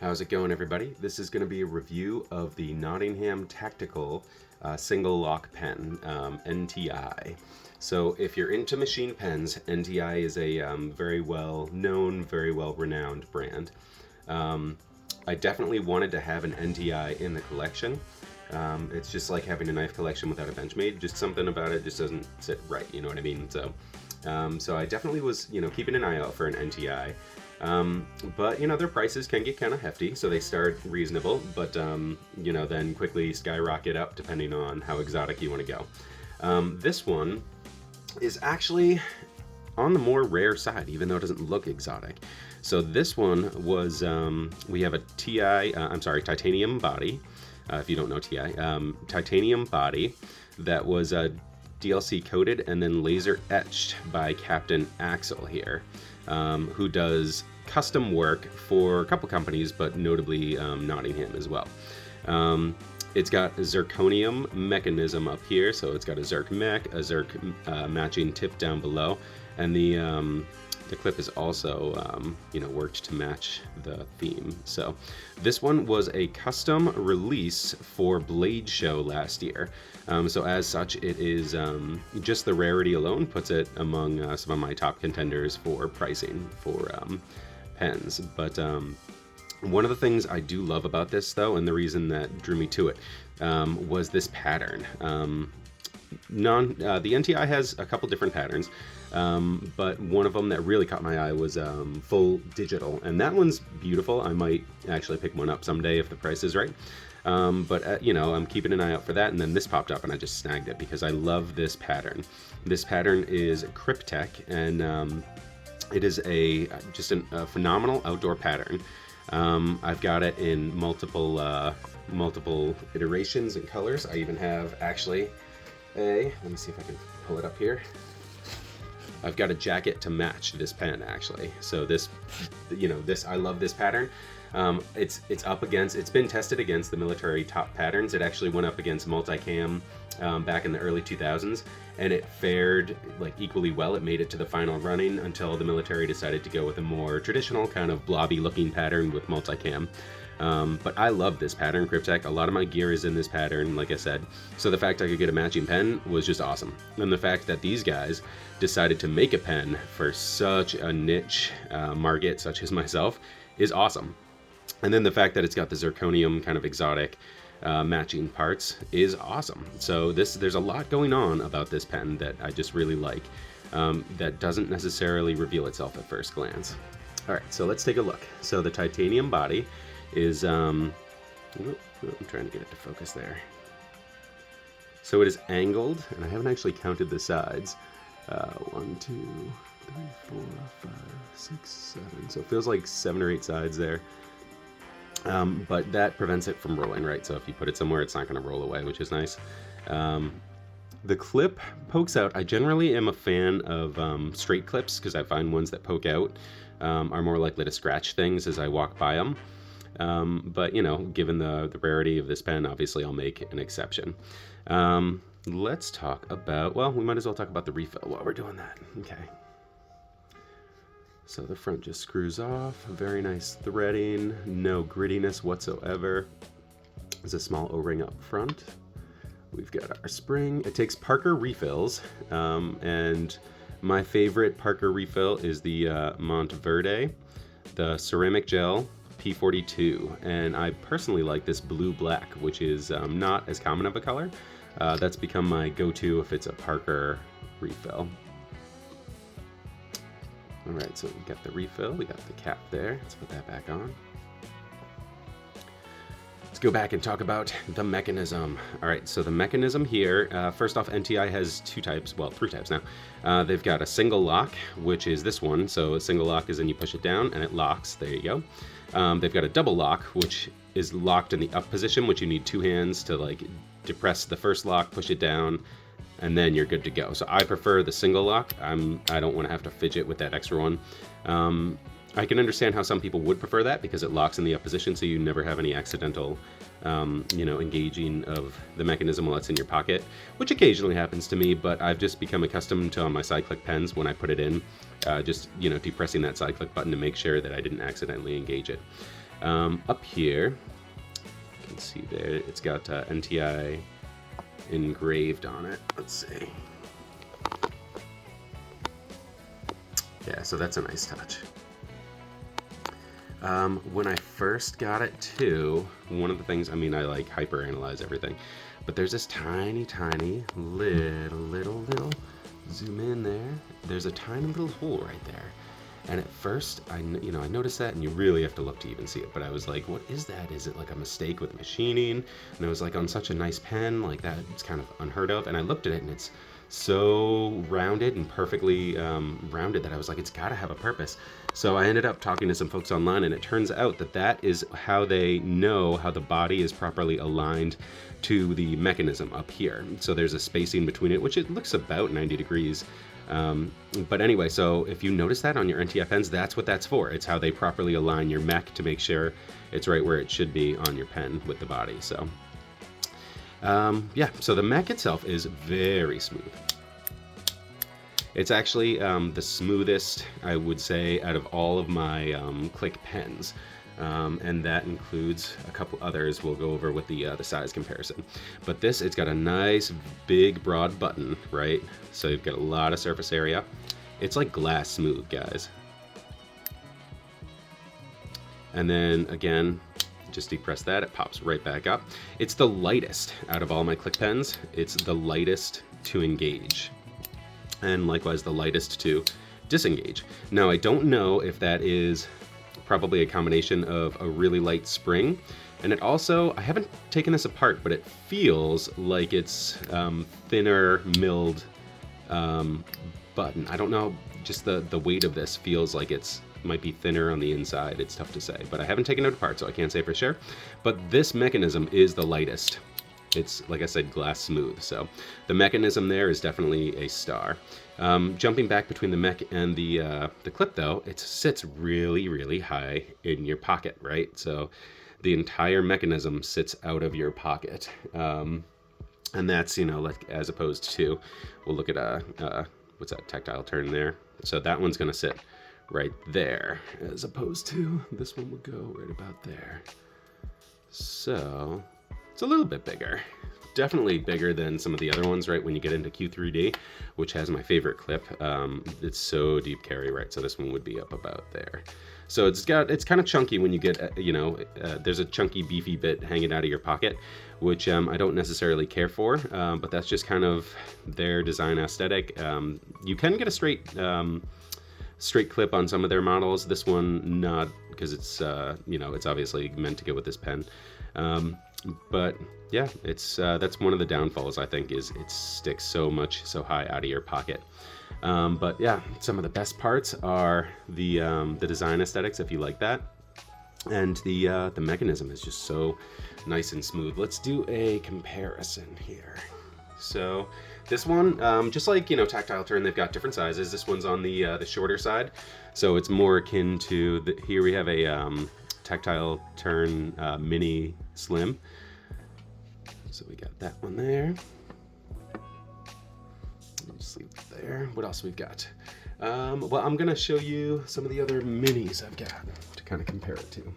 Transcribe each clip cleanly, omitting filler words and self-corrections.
How's it going, everybody? This is going to be a review of the Nottingham Tactical Single Lock Pen, NTI. So if you're into machine pens, NTI is a very well known, very well renowned brand. I definitely wanted to have an NTI in the collection. It's just like having a knife collection without a Benchmade. Just something about it just doesn't sit right, you know what I mean? So I definitely was, keeping an eye out for an NTI. But their prices can get kind of hefty, so they start reasonable, but then quickly skyrocket up depending on how exotic you want to go. This one is actually on the more rare side, even though it doesn't look exotic. So this one was, we have a titanium body. If you don't know TI, titanium body that was DLC coated and then laser etched by Captain AXEL here, who does custom work for a couple companies, but notably Nottingham as well. It's got a zirconium mechanism up here, so it's got a zirc mech, a zirc matching tip down below, and the clip is also worked to match the theme. So this one was a custom release for Blade Show last year. So as such, it is just the rarity alone puts it among some of my top contenders for pricing for pens. But one of the things I do love about this, though, and the reason that drew me to it, was this pattern. The NTI has a couple different patterns, but one of them that really caught my eye was full digital, and that one's beautiful. I might actually pick one up someday if the price is right. But I'm keeping an eye out for that, and then this popped up and I just snagged it because I love this pattern. This pattern is Cryptech, and it is just a phenomenal outdoor pattern. I've got it in multiple iterations and colors. I even have actually let me see if I can pull it up here. I've got a jacket to match this pen, actually. So this, I love this pattern. It's up against, it's been tested against the military top patterns. It actually went up against multicam back in the early 2000s, and it fared like equally well. It made it to the final running until the military decided to go with a more traditional kind of blobby looking pattern with multicam. But I love this pattern, Cryptech. A lot of my gear is in this pattern, like I said. So the fact I could get a matching pen was just awesome. And the fact that these guys decided to make a pen for such a niche market, such as myself, is awesome. And then the fact that it's got the zirconium kind of exotic matching parts is awesome. So there's a lot going on about this pen that I just really like, that doesn't necessarily reveal itself at first glance. All right, so let's take a look. So the titanium body is, I'm trying to get it to focus there. So it is angled, and I haven't actually counted the sides. 1, 2, 3, 4, 5, 6, 7. So it feels like 7 or 8 sides there. But that prevents it from rolling, right? So if you put it somewhere, it's not going to roll away, which is nice. The clip pokes out. I generally am a fan of straight clips because I find ones that poke out are more likely to scratch things as I walk by them. But given the rarity of this pen, obviously I'll make an exception. Let's talk about, well, we might as well talk about the refill while we're doing that. Okay. So the front just screws off, very nice threading, no grittiness whatsoever. There's a small O-ring up front. We've got our spring. It takes Parker refills, and my favorite Parker refill is the Monteverde, the ceramic gel P42, and I personally like this blue-black, which is not as common of a color. That's become my go-to if it's a Parker refill. All right, so we got the refill, we got the cap there. Let's put that back on. Let's go back and talk about the mechanism. All right, so the mechanism here, first off, NTI has 2 types, well, 3 types now. They've got a single lock, which is this one. So a single lock is when you push it down and it locks, there you go. They've got a double lock, which is locked in the up position, which you need 2 hands to like depress the first lock, push it down, and then you're good to go. So I prefer the single lock. I don't want to have to fidget with that extra one. I can understand how some people would prefer that because it locks in the up position, so you never have any accidental, engaging of the mechanism while it's in your pocket, which occasionally happens to me, but I've just become accustomed to on my side click pens when I put it in, just depressing that side click button to make sure that I didn't accidentally engage it. Up here, you can see there, it's got NTI engraved on it. Let's see. Yeah, so that's a nice touch. When I first got it too, one of the things, I mean, I like hyper-analyze everything, but there's this tiny little, zoom in there. There's a tiny little hole right there. And at first, I noticed that, and you really have to look to even see it. But I was like, what is that? Is it like a mistake with machining? And it was like on such a nice pen, like that, it's kind of unheard of. And I looked at it, and it's so rounded and perfectly rounded that I was like, it's got to have a purpose. So I ended up talking to some folks online, and it turns out that that is how they know how the body is properly aligned to the mechanism up here. So there's a spacing between it, which it looks about 90 degrees. But anyway, so if you notice that on your NTI pens, that's what that's for. It's how they properly align your mech to make sure it's right where it should be on your pen with the body. So yeah, so the mech itself is very smooth. It's actually the smoothest, I would say, out of all of my Click pens. And that includes a couple others we'll go over with the size comparison. But this, it's got a nice big broad button, right? So you've got a lot of surface area. It's like glass smooth, guys. And then again, just depress that, it pops right back up. It's the lightest out of all my Click pens. It's the lightest to engage, and likewise the lightest to disengage. Now I don't know if that is probably a combination of a really light spring, and it also, I haven't taken this apart, but it feels like it's thinner milled button. I don't know, just the weight of this feels like it's might be thinner on the inside. It's tough to say, but I haven't taken it apart, so I can't say for sure. But this mechanism is the lightest. It's, like I said, glass smooth, so the mechanism there is definitely a star. Jumping back between the mech and the clip, though, it sits really high in your pocket, right? So the entire mechanism sits out of your pocket, and that's, you know, like as opposed to, we'll look at what's that tactile turn there? So that one's gonna sit right there, as opposed to this one would go right about there. So it's a little bit bigger. Definitely bigger than some of the other ones, right? When you get into Q3D, which has my favorite clip, it's so deep carry, right? So this one would be up about there. So it's kind of chunky when you get, there's a chunky beefy bit hanging out of your pocket, which I don't necessarily care for, but that's just kind of their design aesthetic. You can get a straight clip on some of their models. This one not, because it's it's obviously meant to go with this pen. But yeah, it's that's one of the downfalls, I think, is it sticks so high out of your pocket. But yeah, some of the best parts are the design aesthetics, if you like that, and the mechanism is just so nice and smooth. Let's do a comparison here. So this one, just like, tactile turn, they've got different sizes. This one's on the shorter side, so it's more akin to here we have a tactile turn mini slim. So we got that one there. Just leave it there. What else we've got? Well, I'm gonna show you some of the other minis I've got to kind of compare it to.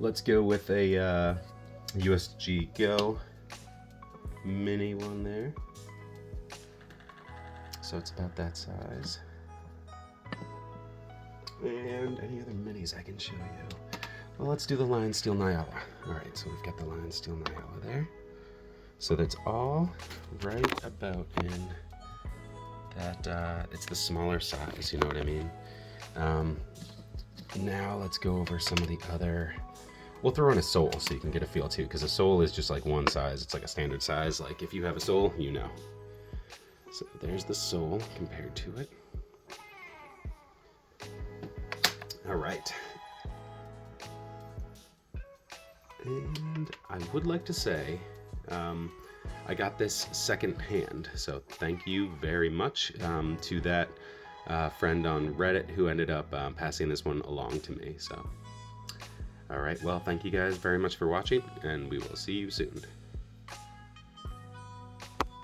Let's go with a USG Go mini one there. So it's about that size. And any other minis I can show you. Well, let's do the Lion Steel Nyala. All right, so we've got the Lion Steel Nyala there. So that's all right about in that, it's the smaller size, you know what I mean? Now let's go over some of the other, we'll throw in a sole so you can get a feel too, because a sole is just like one size. It's like a standard size. Like if you have a sole, you know. So there's the sole compared to it. All right. And I would like to say, I got this second hand, so thank you very much to that friend on Reddit who ended up passing this one along to me. So, all right, well, thank you guys very much for watching, and we will see you soon.